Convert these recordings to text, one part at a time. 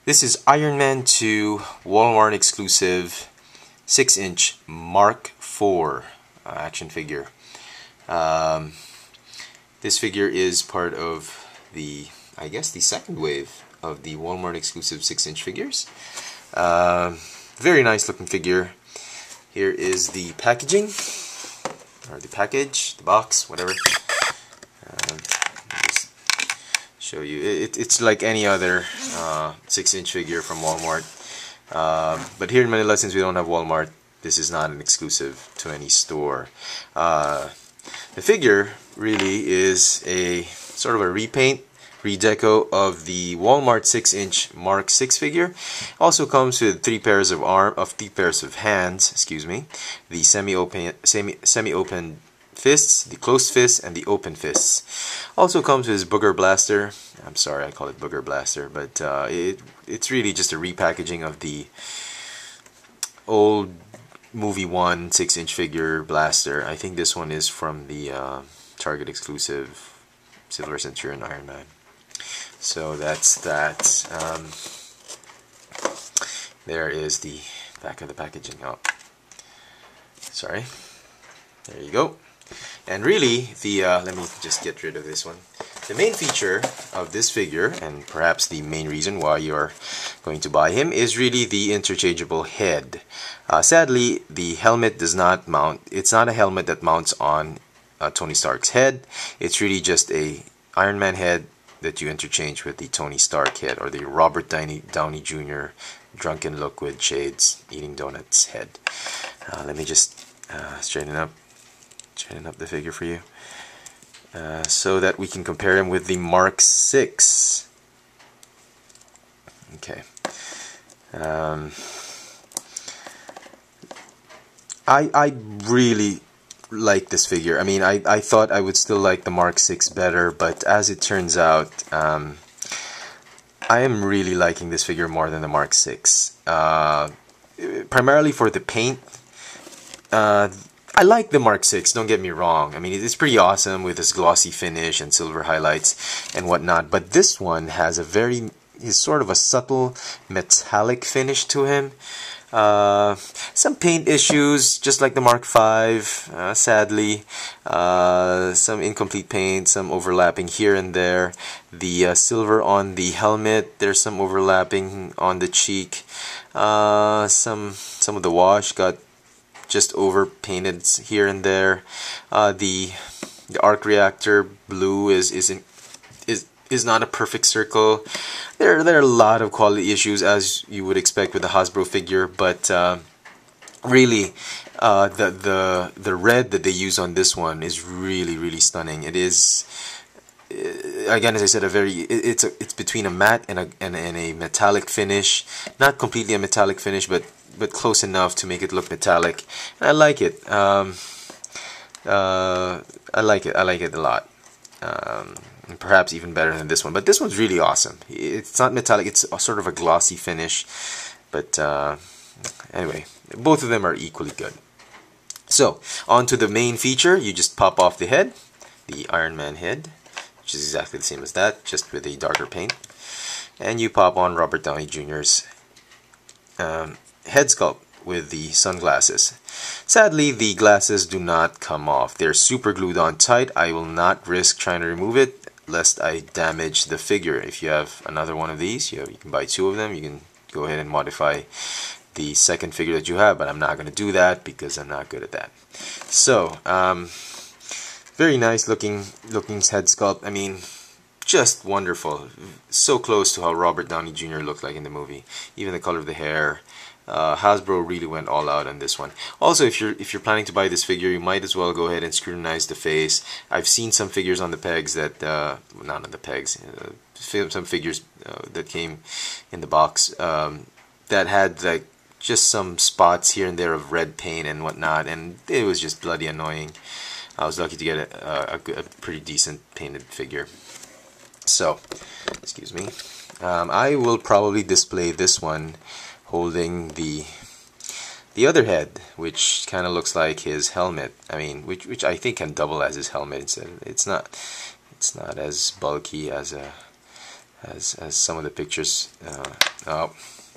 This is Iron Man 2 Wal-Mart exclusive 6-inch Mark IV action figure. This figure is part of the, I guess, the second wave of the Wal-Mart exclusive 6-inch figures. Very nice looking figure. Here is the packaging, or the package, the box, whatever. Just show you. It's like any other 6-inch figure from Walmart. But here in Manila, since we don't have Walmart, this is not an exclusive to any store. The figure really is a sort of a repaint, redeco of the Wal-Mart 6-inch Mark VI figure. Also comes with three pairs of hands, excuse me, the semi-open fists, the closed fists, and the open fists. Also comes with his booger blaster. I'm sorry, I call it booger blaster, but it's really just a repackaging of the old movie 1 6-inch figure blaster. I think this one is from the Target exclusive Silver Centurion Iron Man. So that's that. There is the back of the packaging. Oh, sorry. There you go. And really, let me just get rid of this one. The main feature of this figure, and perhaps the main reason why you're going to buy him, is really the interchangeable head. Sadly, the helmet does not mount. It's not a helmet that mounts on Tony Stark's head. It's really just a Iron Man head that you interchange with the Tony Stark head, or the Robert Downey Jr. drunken look with shades eating donuts head. Let me just straighten up the figure for you, so that we can compare him with the Mark VI. Okay. I really like this figure. I mean, I thought I would still like the Mark VI better, but as it turns out, I am really liking this figure more than the Mark VI. Primarily for the paint. I like the Mark VI, don't get me wrong. I mean, it's pretty awesome with this glossy finish and silver highlights and whatnot, but this one has is sort of a subtle metallic finish to him. Some paint issues, just like the Mark V, sadly. Some incomplete paint, some overlapping here and there. The silver on the helmet, there's some overlapping on the cheek. Some of the wash got just over painted here and there. The arc reactor blue is not a perfect circle. There are a lot of quality issues, as you would expect with a Hasbro figure, but really the red that they use on this one is really stunning. It is, again, as I said, it's between a matte and a metallic finish. Not completely a metallic finish, but close enough to make it look metallic. And I like it. I like it a lot. And perhaps even better than this one. But this one's really awesome. It's not metallic. It's sort of a glossy finish. But anyway, both of them are equally good. So, on to the main feature. You just pop off the head, the Iron Man head, which is exactly the same as that, just with a darker paint. And you pop on Robert Downey Jr.'s head sculpt with the sunglasses. Sadly, the glasses do not come off. They're super glued on tight. I will not risk trying to remove it, lest I damage the figure. If you have another one of these, you can buy 2 of them. You can go ahead and modify the second figure that you have, but I'm not going to do that because I'm not good at that. So, very nice looking head sculpt. I mean, just wonderful. So close to how Robert Downey Jr. looked like in the movie. Even the color of the hair. Hasbro really went all out on this one. Also, if you're planning to buy this figure, you might as well go ahead and scrutinize the face. I've seen some figures on the pegs that not on the pegs, some figures that came in the box that had like just some spots here and there of red paint and whatnot, and it was just bloody annoying. I was lucky to get a pretty decent painted figure. So, excuse me. I will probably display this one holding the other head, which kind of looks like his helmet. I mean, which I think can double as his helmet. It's not as bulky as as some of the pictures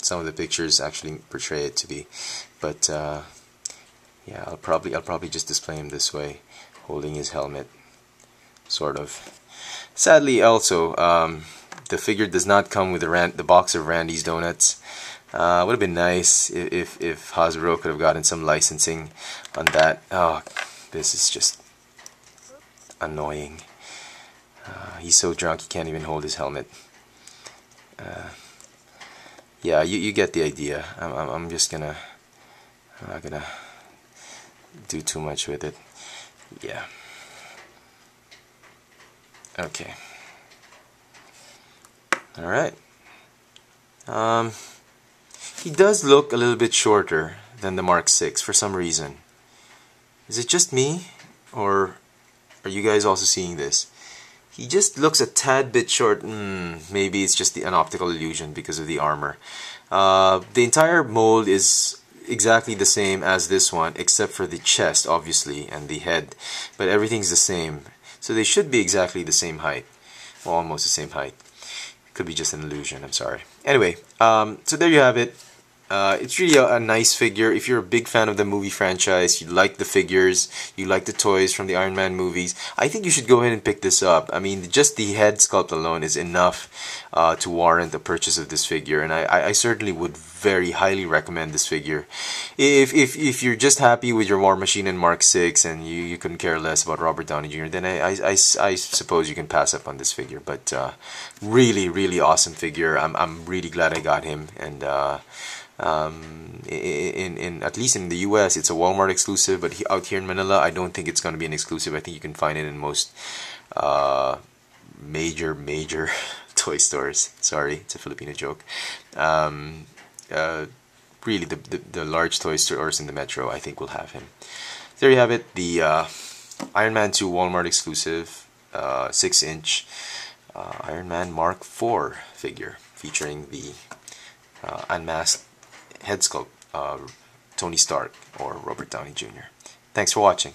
some of the pictures actually portray it to be. But yeah, I'll probably just display him this way, holding his helmet, sort of. Sadly, also, the figure does not come with the box of Randy's donuts. Would have been nice if Hasbro could have gotten some licensing on that. Oh, this is just annoying. He's so drunk he can't even hold his helmet. Yeah, you get the idea. I'm not gonna do too much with it. Yeah. Okay. All right. He does look a little bit shorter than the Mark 6 for some reason. Is it just me, or are you guys also seeing this? He just looks a tad bit short. Maybe it's just an optical illusion because of the armor. The entire mold is exactly the same as this one, except for the chest, obviously, and the head. But everything's the same. So they should be exactly the same height. Well, almost the same height. Could be just an illusion, I'm sorry. Anyway, so there you have it. It's really a nice figure. If you're a big fan of the movie franchise, you like the figures, you like the toys from the Iron Man movies, I think you should go ahead and pick this up. I mean, just the head sculpt alone is enough to warrant the purchase of this figure, and I certainly would very highly recommend this figure. If you're just happy with your War Machine and Mark 6 and you couldn't care less about Robert Downey Jr., then I suppose you can pass up on this figure. But really, really awesome figure. I'm really glad I got him, and in at least in the US it's a Walmart exclusive, but out here in Manila I don't think it's going to be an exclusive. I think you can find it in most major toy stores. Sorry, it's a Filipino joke. Really the large toy stores in the metro I think will have him. There you have it, the Iron Man 2 Walmart exclusive 6-inch Iron Man Mark 4 figure featuring the unmasked head sculpt Tony Stark or Robert Downey Jr. Thanks for watching.